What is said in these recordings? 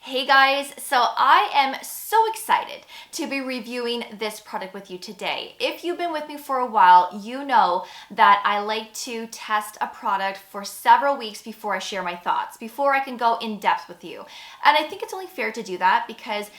Hey guys, so I am so excited to be reviewing this product with you today. If you've been with me for a while, you know that I like to test a product for several weeks before I share my thoughts, before I can go in depth with you. And I think it's only fair to do that because,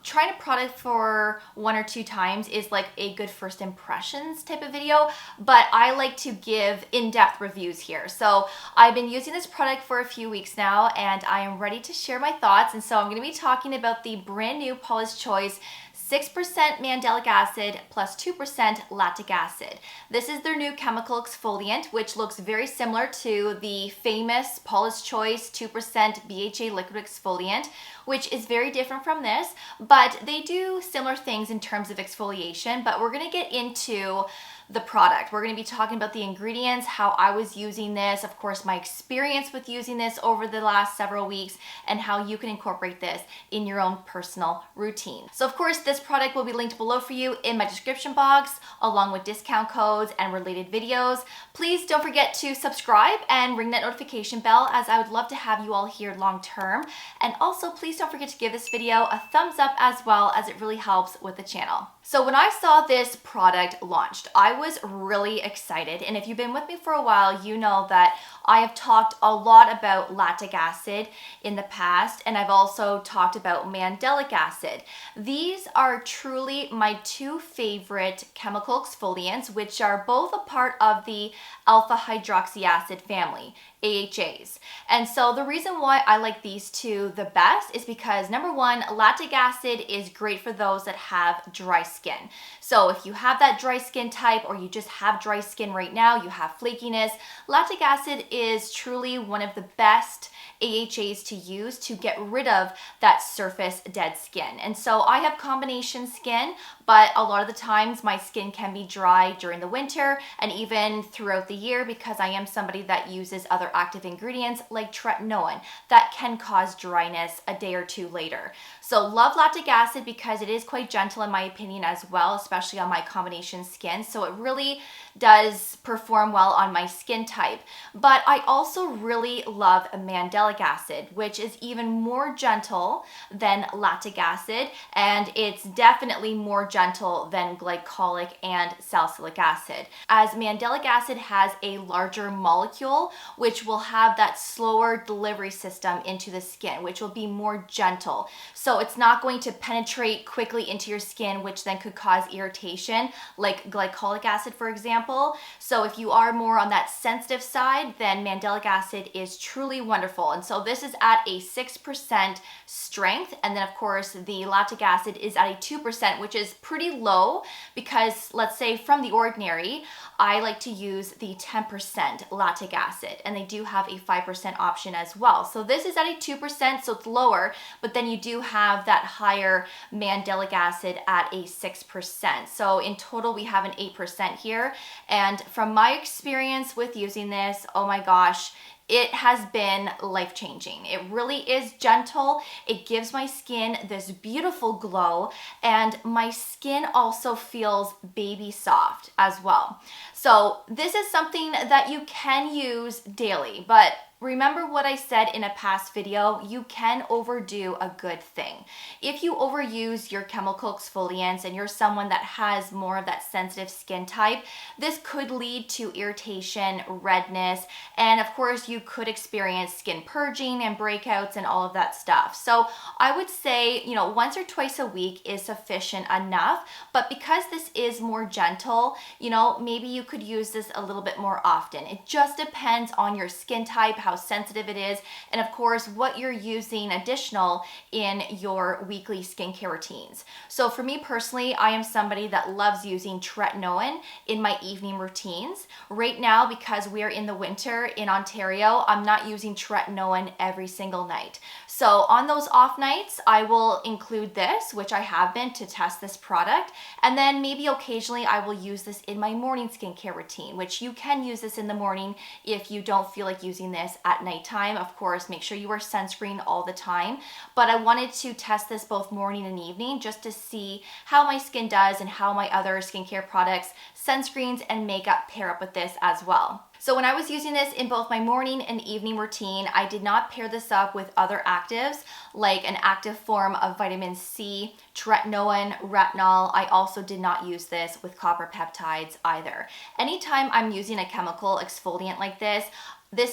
trying a product for one or two times is like a good first impressions type of video, but I like to give in-depth reviews here. So I've been using this product for a few weeks now and I am ready to share my thoughts. And so I'm going to be talking about the brand new Paula'S Choice 6% Mandelic acid plus 2% lactic acid. This is their new chemical exfoliant, which looks very similar to the famous Paula'S Choice 2% BHA liquid exfoliant, which is very different from this, but they do similar things in terms of exfoliation. But we're going to get into the product. We're going to be talking about the ingredients, how I was using this, of course, my experience with using this over the last several weeks, and how you can incorporate this in your own personal routine. So of course, this product will be linked below for you in my description box, along with discount codes and related videos. Please don't forget to subscribe and ring that notification bell, as I would love to have you all here long term. And also, please don't forget to give this video a thumbs up as well, as it really helps with the channel. So when I saw this product launched, I was really excited. And if you've been with me for a while, you know that I have talked a lot about lactic acid in the past, and I've also talked about mandelic acid. These are truly my two favorite chemical exfoliants, which are both a part of the alpha hydroxy acid family, AHAs. And so the reason why I like these two the best is because, number one, lactic acid is great for those that have dry skin. So if you have that dry skin type, or you just have dry skin right now, you have flakiness, lactic acid is truly one of the best AHAs to use to get rid of that surface dead skin. And so I have combination skin, but a lot of the times my skin can be dry during the winter and even throughout the year, because I am somebody that uses other active ingredients like tretinoin that can cause dryness a day or two later. So love lactic acid because it is quite gentle in my opinion as well, especially on my combination skin. So it really does perform well on my skin type. But I also really love mandelic acid, which is even more gentle than lactic acid, and it's definitely more gentle than glycolic and salicylic acid, as mandelic acid has a larger molecule, which will have that slower delivery system into the skin, which will be more gentle. So it's not going to penetrate quickly into your skin, which then could cause irritation, like glycolic acid, for example. So if you are more on that sensitive side, then mandelic acid is truly wonderful. And so this is at a 6% strength. And then of course, the lactic acid is at a 2%, which is pretty low because, let's say from the ordinary, I like to use the 10% lactic acid, and they do have a 5% option as well. So this is at a 2%, so it's lower, but then you do have that higher mandelic acid at a 6%. So in total, we have an 8% here. And from my experience with using this, oh my gosh, it has been life-changing. It really is gentle. It gives my skin this beautiful glow, and my skin also feels baby soft as well. So this is something that you can use daily, but remember what I said in a past video, you can overdo a good thing. If you overuse your chemical exfoliants and you're someone that has more of that sensitive skin type, this could lead to irritation, redness, and of course you could experience skin purging and breakouts and all of that stuff. So I would say, once or twice a week is sufficient enough, but because this is more gentle, maybe you could use this a little bit more often. It just depends on your skin type, how sensitive it is, and of course what you're using additional in your weekly skincare routines. So for me personally, I am somebody that loves using tretinoin in my evening routines. Right now, because we're in the winter in Ontario, I'm not using tretinoin every single night. So on those off nights, I will include this, which I have been to test this product, and then maybe occasionally I will use this in my morning skincare routine, which you can use this in the morning if you don't feel like using this at nighttime. Of course, make sure you wear sunscreen all the time, but I wanted to test this both morning and evening just to see how my skin does and how my other skincare products, sunscreens, and makeup pair up with this as well. So when I was using this in both my morning and evening routine, I did not pair this up with other actives like an active form of vitamin C, tretinoin, retinol. I also did not use this with copper peptides either. Anytime I'm using a chemical exfoliant like this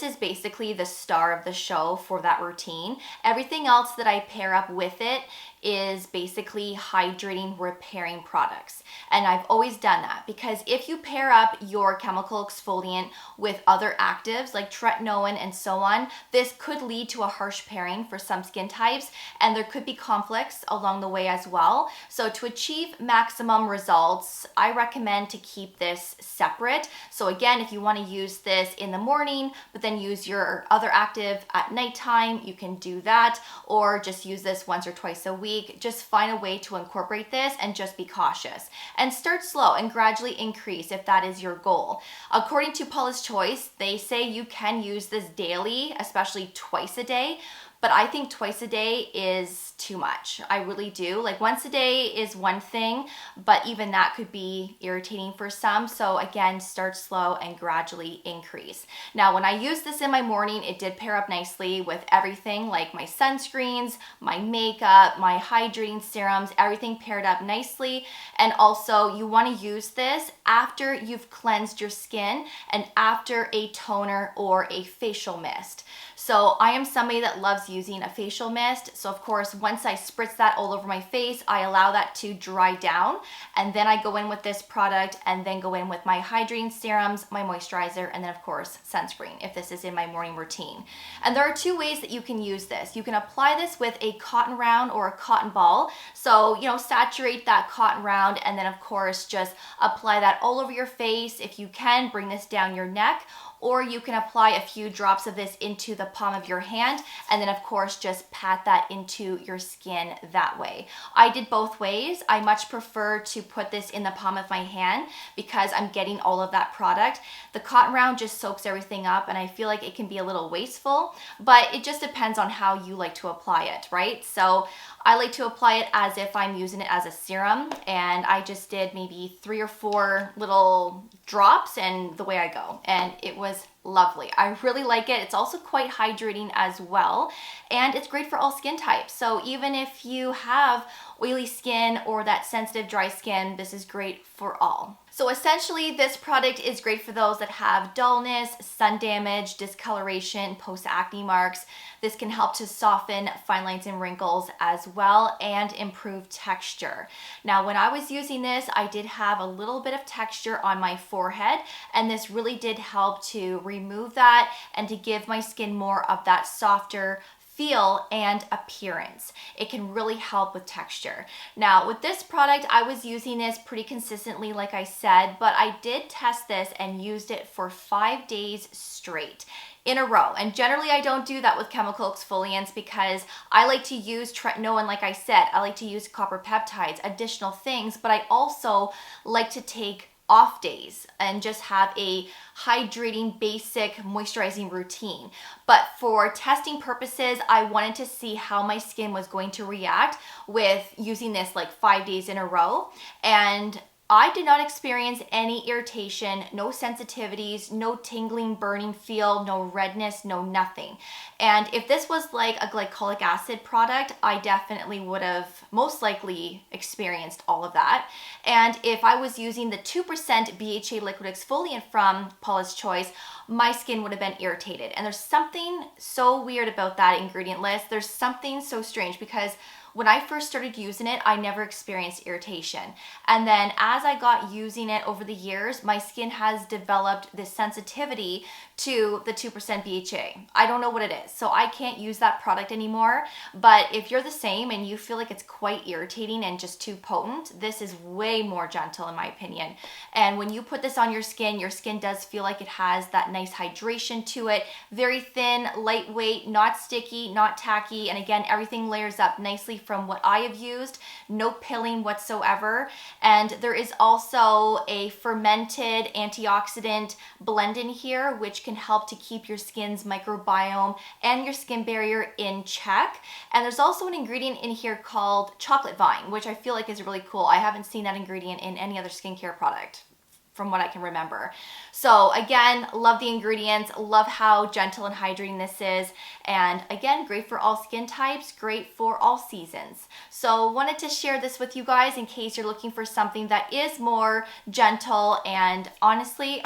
is basically the star of the show for that routine. Everything else that I pair up with it is basically hydrating, repairing products. And I've always done that because if you pair up your chemical exfoliant with other actives like tretinoin and so on, this could lead to a harsh pairing for some skin types, and there could be conflicts along the way as well. So to achieve maximum results, I recommend to keep this separate. So again, if you want to use this in the morning, but then use your other active at nighttime, you can do that, or just use this once or twice a week. Just find a way to incorporate this and just be cautious. And start slow and gradually increase if that is your goal. According to Paula'S Choice, they say you can use this daily, especially twice a day. But I think twice a day is too much. I really do. Like once a day is one thing, but even that could be irritating for some. So again, start slow and gradually increase. Now, when I used this in my morning, it did pair up nicely with everything like my sunscreens, my makeup, my hydrating serums, everything paired up nicely. And also you want to use this after you've cleansed your skin and after a toner or a facial mist. So I am somebody that loves using a facial mist. So of course, once I spritz that all over my face, I allow that to dry down. And then I go in with this product and then go in with my hydrating serums, my moisturizer, and then of course, sunscreen if this is in my morning routine. And there are two ways that you can use this. You can apply this with a cotton round or a cotton ball. So, saturate that cotton round and then of course, just apply that all over your face. If you can, bring this down your neck, or you can apply a few drops of this into the palm of your hand and then of course just pat that into your skin that way. I did both ways. I much prefer to put this in the palm of my hand because I'm getting all of that product. The cotton round just soaks everything up and I feel like it can be a little wasteful, but it just depends on how you like to apply it, right? So I like to apply it as if I'm using it as a serum, and I just did maybe 3 or 4 little drops and the way I go, and it was lovely. I really like it. It's also quite hydrating as well, and it's great for all skin types. So even if you have oily skin or that sensitive dry skin, this is great for all. So essentially, this product is great for those that have dullness, sun damage, discoloration, post-acne marks. This can help to soften fine lines and wrinkles as well and improve texture. Now, when I was using this, I did have a little bit of texture on my forehead, and this really did help to remove that and to give my skin more of that softer feel and appearance. It can really help with texture. Now with this product, I was using this pretty consistently like I said, but I did test this and used it for 5 days straight in a row. And generally I don't do that with chemical exfoliants because I like to use tretinoin, like I said, I like to use copper peptides, additional things, but I also like to take off days and just have a hydrating basic moisturizing routine. But for testing purposes, I wanted to see how my skin was going to react with using this like 5 days in a row. And I did not experience any irritation, no sensitivities, no tingling, burning feel, no redness, no nothing. And if this was like a glycolic acid product, I definitely would have most likely experienced all of that. And if I was using the 2% BHA liquid exfoliant from Paula'S Choice, my skin would have been irritated. And there's something so weird about that ingredient list. There's something so strange because when I first started using it, I never experienced irritation. And then as I got using it over the years, my skin has developed this sensitivity to the 2% BHA. I don't know what it is, so I can't use that product anymore. But if you're the same and you feel like it's quite irritating and just too potent, this is way more gentle in my opinion. And when you put this on your skin does feel like it has that nice hydration to it. Very thin, lightweight, not sticky, not tacky. And again, everything layers up nicely from what I have used. No pilling whatsoever. And there is also a fermented antioxidant blend in here, which can help to keep your skin's microbiome and your skin barrier in check. And there's also an ingredient in here called chocolate vine, which I feel like is really cool. I haven't seen that ingredient in any other skincare product. from what I can remember. So again, love the ingredients, love how gentle and hydrating this is, and again, great for all skin types, great for all seasons. So wanted to share this with you guys in case you're looking for something that is more gentle, and honestly,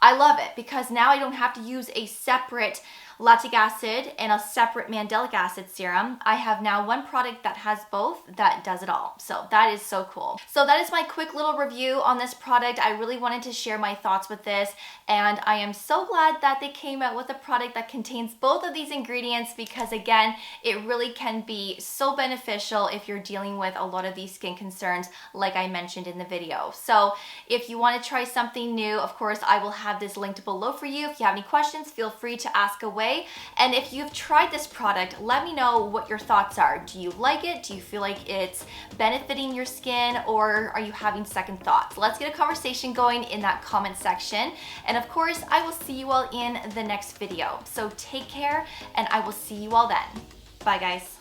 I love it because now I don't have to use a separate lactic acid and a separate mandelic acid serum. I have now one product that has both that does it all. So that is so cool. So that is my quick little review on this product. I really wanted to share my thoughts with this, and I am so glad that they came out with a product that contains both of these ingredients because again, it really can be so beneficial if you're dealing with a lot of these skin concerns like I mentioned in the video. So if you want to try something new, of course, I will have this linked below for you. If you have any questions, feel free to ask away. And if you've tried this product, let me know what your thoughts are. Do you like it? Do you feel like it's benefiting your skin, or are you having second thoughts? Let's get a conversation going in that comment section. And of course, I will see you all in the next video. So take care, and I will see you all then. Bye, guys.